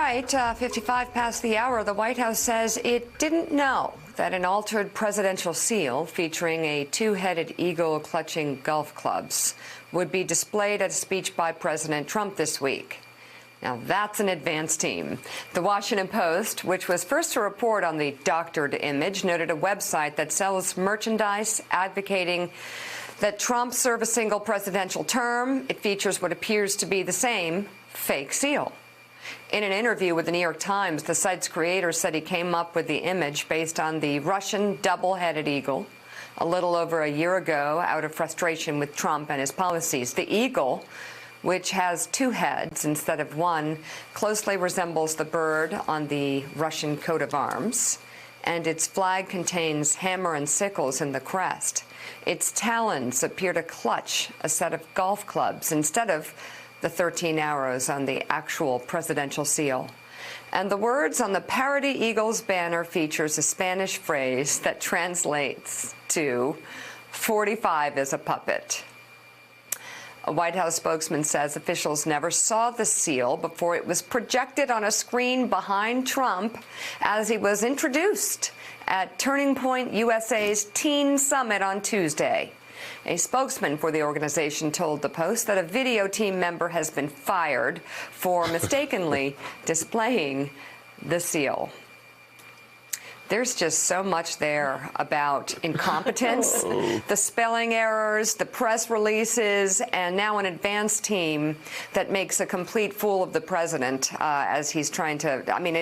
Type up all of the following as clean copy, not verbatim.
right, 55 past the hour. The White House says it didn't know that an altered presidential seal featuring a two-headed eagle clutching golf clubs would be displayed at a speech by President Trump this week. Now, that's an advanced team. The Washington Post, which was first to report on the doctored image, noted a website that sells merchandise advocating that Trump serve a single presidential term. It features what appears to be the same fake seal. In an interview with the New York Times, the site's creator said he came up with the image based on the Russian double-headed eagle a little over a year ago out of frustration with Trump and his policies. The eagle, which has two heads instead of one, closely resembles the bird on the Russian coat of arms, and its flag contains hammer and sickles in the crest. Its talons appear to clutch a set of golf clubs instead of the 13 arrows on the actual presidential seal. And the words on the parody eagle's banner features a Spanish phrase that translates to 45 is a puppet. A White House spokesman says officials never saw the seal before it was projected on a screen behind Trump as he was introduced at Turning Point USA's Teen Summit on Tuesday. A spokesman for the organization told the Post that a video team member has been fired for mistakenly displaying the seal. There's just so much there about incompetence, the spelling errors, the press releases, and now an advanced team that makes a complete fool of the president as he's trying to, I mean,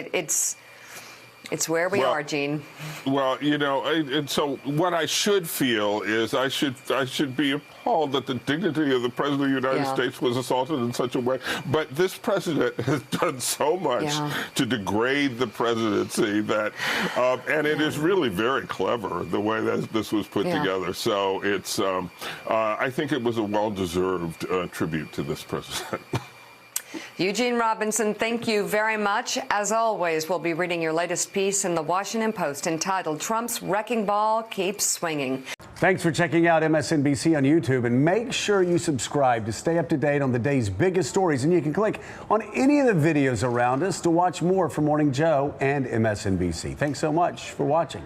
it's where we are, Gene. Well, you know, and so what I should feel is I should be appalled that the dignity of the President of the United States was assaulted in such a way. But this president has done so much to degrade the presidency that, and it is really very clever the way that this was put together. So it's, I think it was a well-deserved tribute to this president. Eugene Robinson, thank you very much. As always, we'll be reading your latest piece in the Washington Post entitled Trump's Wrecking Ball Keeps Swinging. Thanks for checking out MSNBC on YouTube, and make sure you subscribe to stay up to date on the day's biggest stories. And you can click on any of the videos around us to watch more from Morning Joe and MSNBC. Thanks so much for watching.